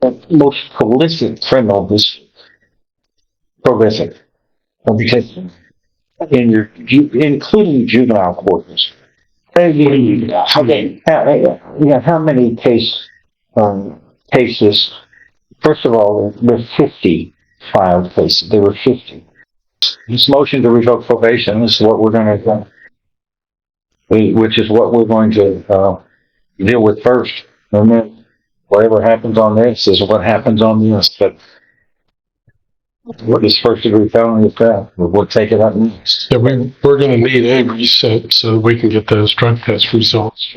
The most prolific criminal is prolific. Because including juvenile courts. How many cases? First of all, there were 50 filed cases. There were 50. This motion to revoke probation is what we're going to, which is what we're going to deal with first, and then whatever happens on this is what happens on this. But what is first degree felony is that? We'll take it up next. Yeah, we're going to need a reset so we can get those drug test results.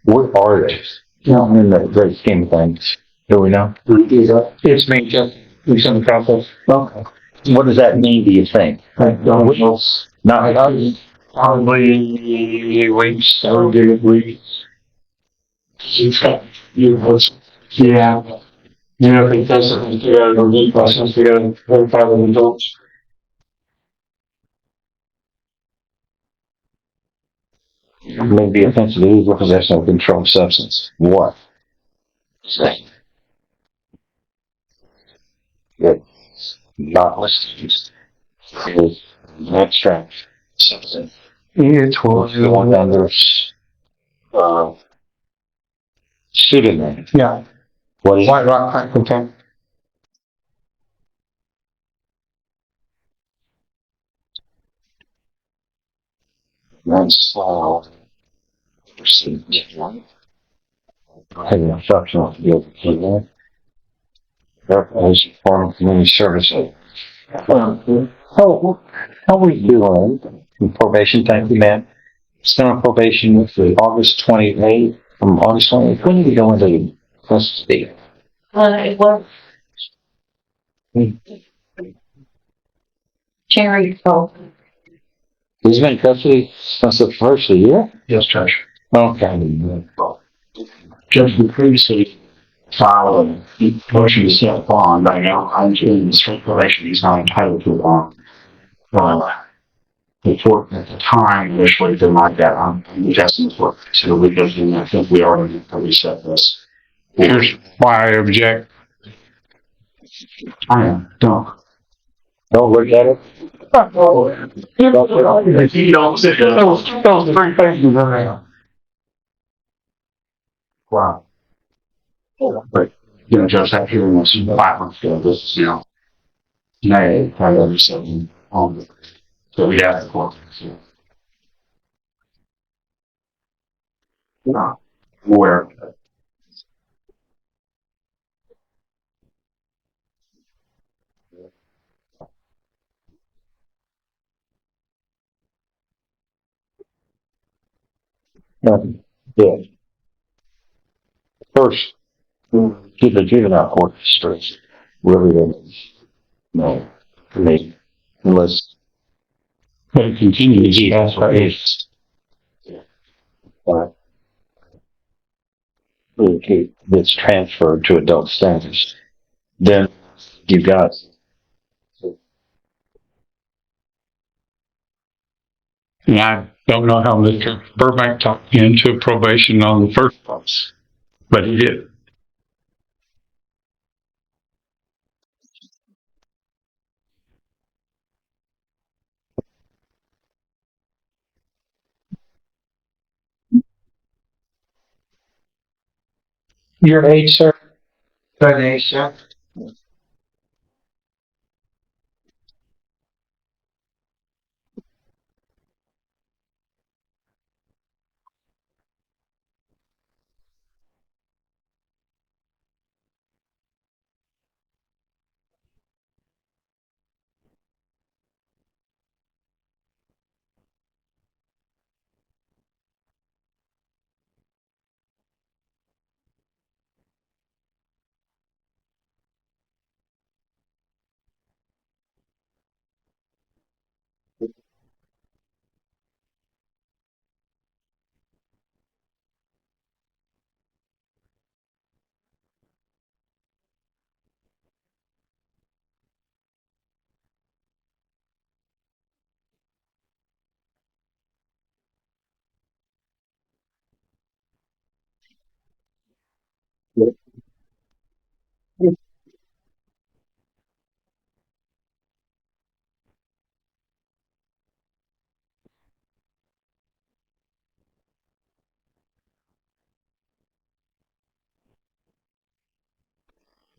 What are they? In the great scheme of things, do we know? It's me, just some process. Okay. What does that mean? Do you think? Not Probably weeks, 30 weeks. Yeah. If it doesn't get out of the process, we got to verify the results. may be offensive to illegal possession of a controlled substance. What? Say. It's not listed is an abstract substance. It's The one under pseudonym. Yeah. What is White rock crack cocaine. slow. Having an instructional to be able to keep that. Representation form of community service. How we doing in probation? Thank you, man. Still on probation for August 28th. From August 28th, when did we go into custody? It was Jerry Cole. He's been in custody since the first of the year? Yes, Judge. Okay. Judge, we previously filed a motion to set bond. I know in state probation he's not entitled to a bond. The court at the time initially denied that. I'm guessing the court considered revisiting. I think we already reset this. Here's why I object. I am. Don't look at it. If you don't sit there, those three things in there. Wow. But, Judge, that hearing was 5 months ago. This is, May, probably 7 on. So we have the court. I'm aware of that. Yeah. First, get the juvenile court straight. Really, no, for me, unless But it continues. it's it's transferred to adult status. Then you got And I don't know how Mr. Burbank talked into probation on the first place, but he did. your age, sir. Good age, sir.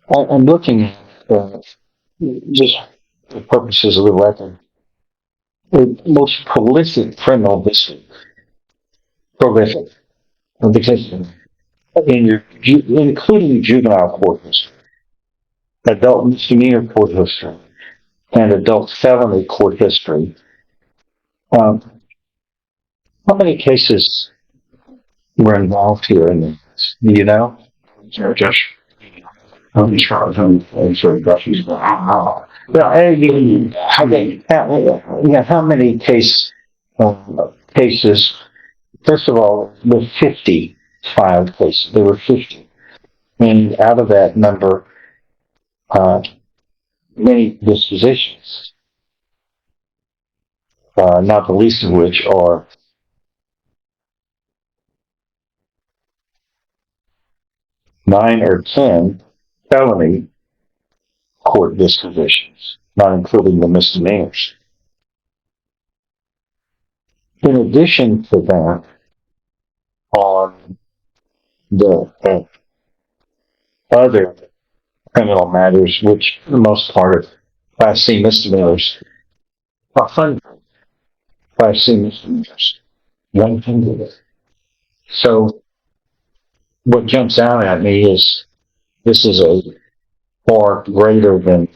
I'm looking at, just for purposes of the record, the most prolific criminal history, prolific, because in your, including juvenile court history, adult misdemeanor court history, and adult felony court history. Um, how many cases were involved here in this? Do you know? So just, I'm sure them for questions, but Well, how many cases? First of all, the 50 filed cases. There were 50, and out of that number, many dispositions. Not the least of which are 9 or 10 felony court dispositions, not including the misdemeanors. In addition to that, on the other criminal matters, which for the most part are Class C misdemeanors, 100 Class C misdemeanors, 100. So what jumps out at me is this is a far greater than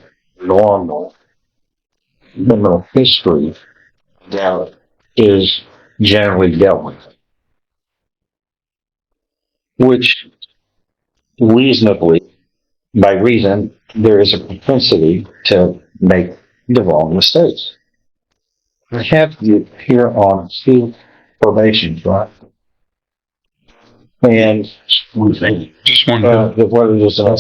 normal criminal history that is generally dealt with, which reasonably, by reason, there is a propensity to make the wrong mistakes. I have you here on 2 probations, right? And Just one. what it is, and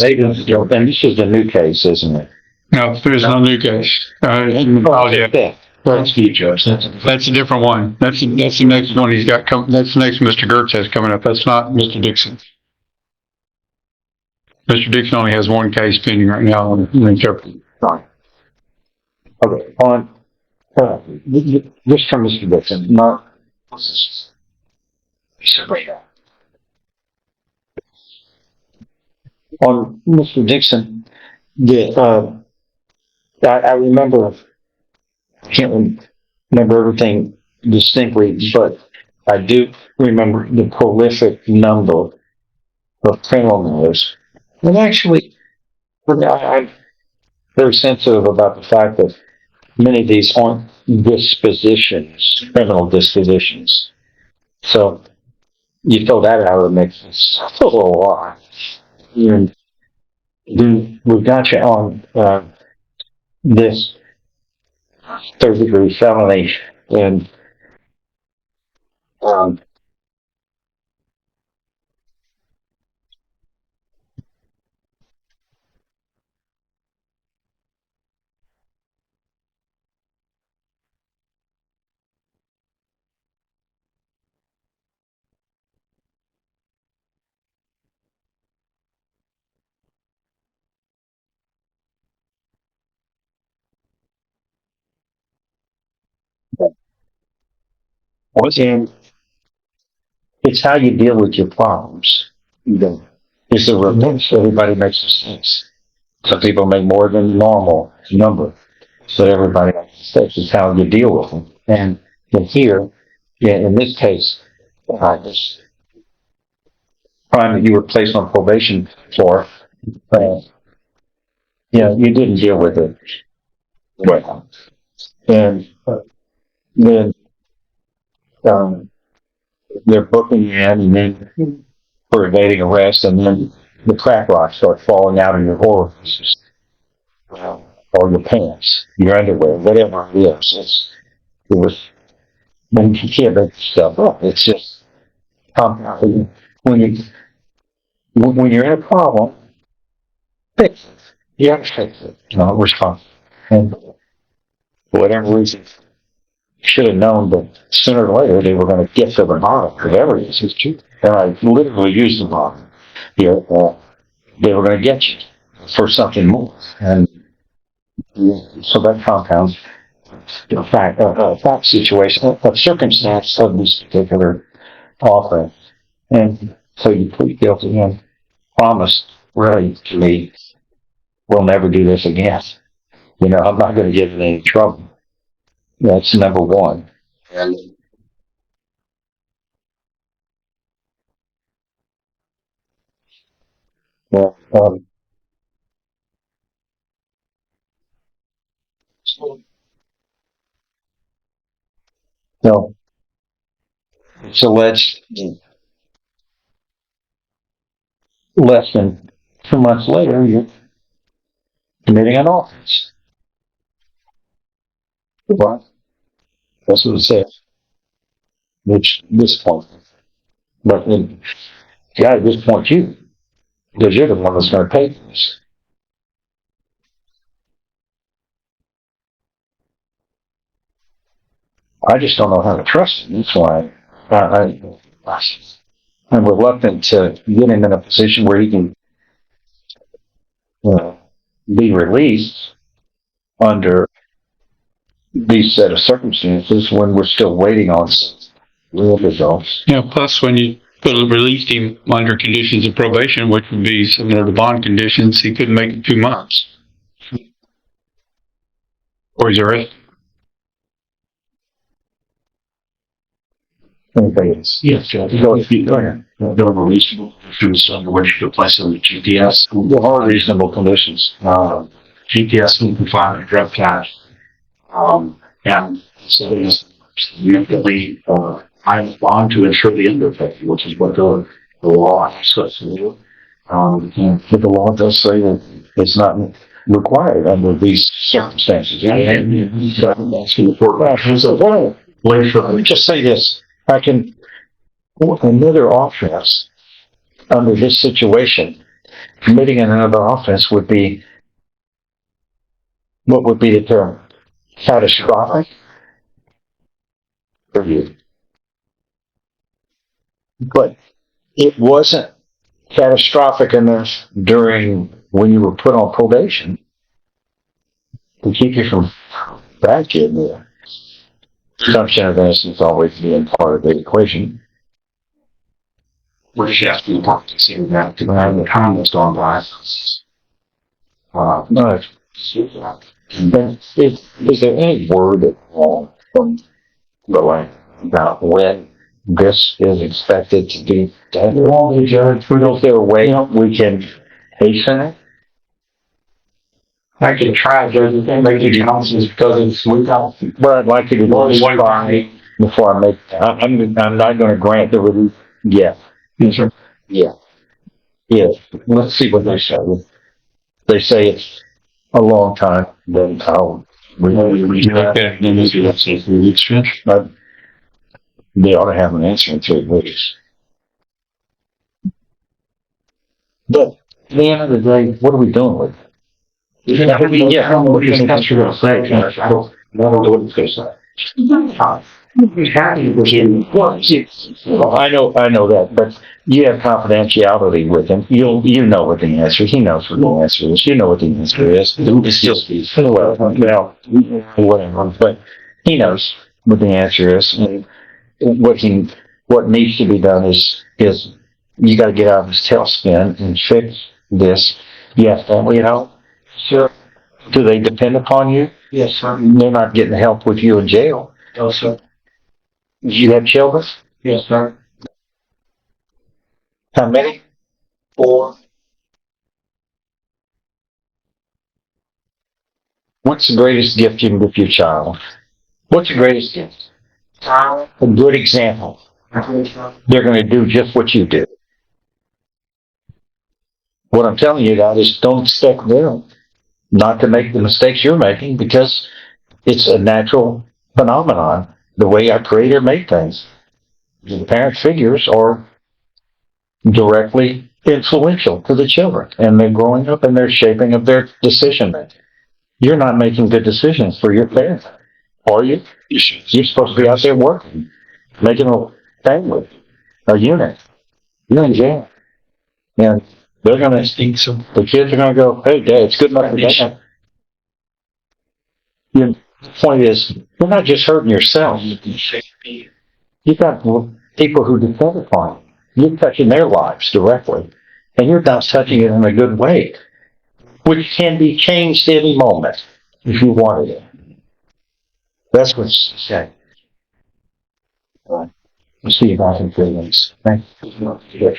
this is the new case, isn't it? No, there's no new case. Yeah. that's you, Judge. That's a different one. That's the next one he's got that's the next Mr. Gertz has coming up. That's not Mr. Dixon. Mr. Dixon only has one case pending right now on interpreting. Fine. Okay, on, this from Mr. Dixon, not, on Mr. Dixon, I remember, I can't remember everything distinctly, but I do remember the prolific number of criminal matters. And actually, I'm very sensitive about the fact that many of these aren't dispositions, criminal dispositions. So you throw that out of the mix, it's a little lot. And then we've got you on this third-degree felony, and and it's how you deal with your problems. It's a repentance. Everybody makes mistakes. Some people make more than normal number. So everybody makes mistakes. It's how you deal with them. And here, in this case, this crime that you were placed on probation for, you didn't deal with it well. And then they're booking you in, and then for evading arrest, and then the crack rocks start falling out of your orifices, or your pants, your underwear, whatever it is. It was, when you can't make stuff up. It's just when you're in a problem, fix it. You have to fix it. Not responsible. And for whatever reason, you should have known that sooner or later they were going to get to the bottom of everything. And I literally used the bottom here. They were going to get you for something more. And so that compounds the fact situation, a circumstance of this particular offense. And so you plead guilty and promised, really, to me, we'll never do this again. You know, I'm not going to get in any trouble. That's number one. And Well, no, it's alleged less than 2 months later, you're committing an offense. What? That's what it says. Which, this point. But, yeah, at this point, because you're the one that's going to pay for this. I just don't know how to trust him. That's why I'm reluctant to get him in a position where he can uh, be released under these set of circumstances when we're still waiting on real results. You know, plus when you released him under conditions of probation, which would be similar to bond conditions, he couldn't make it 2 months. Or he's arrested. yes, Judge. So if you there are reasonable conditions under which you apply some GPS, There are reasonable conditions. GPS can confine a drug catch, and so it's significantly high bond to ensure the end effect, which is what the law asks us to do. But the law does say that it's not required under these circumstances. And asking the court Let me just say this. Another offense under this situation, committing another offense would be, what would be the term? Catastrophic? But it wasn't catastrophic enough during when you were put on probation to keep you from back in there. Presumption of innocence always being part of the equation. We're just asking the court to see that the time that's gone by. No, is there any word from the line about when this is expected to be done? Well, Judge, Is there a way we can hasten it? I can try, Judge, the thing making challenges because it's we got. But I'd like you to do this before I make. I'm not going to grant the relief yet. Yes, sir. Yeah. Let's see what they say. If they say it's a long time, then I'll read that. Okay, then maybe that's a 3 weeks, Judge. But they ought to have an answer in 3 weeks. But at the end of the day, what are we doing with it? I don't know what you're going to say, Judge. I don't know what it's going to say. He's happy with him. Well, I know that, but you have confidentiality with him. You know what the answer is. He knows what the answer is. You know what the answer is. It's just, well, whatever. But he knows what the answer is. And what needs to be done is you got to get out of his tailspin and fix this. Yes, family help. Sure. Do they depend upon you? Yes, sir. They're not getting help with you in jail. No, sir. Do you have children? Yes, sir. How many? 4. What's the greatest gift you can give your child? What's the greatest gift? A good example. They're going to do just what you did. What I'm telling you guys is don't expect them not to make the mistakes you're making because it's a natural phenomenon, the way our Creator made things. The parent figures are directly influential to the children, and they're growing up and they're shaping of their decision making. You're not making good decisions for your parents, are you? You're supposed to be out there working, making a family, a unit. You're in jail. And they're going to think so. The kids are going to go, hey, Dad, it's good enough for Dad. The point is, you're not just hurting yourself. You've got people who depend upon you. You're touching their lives directly. And you're not touching it in a good way. which can be changed any moment if you wanted it. That's what she said. We'll see you guys in 3 weeks. Thank you.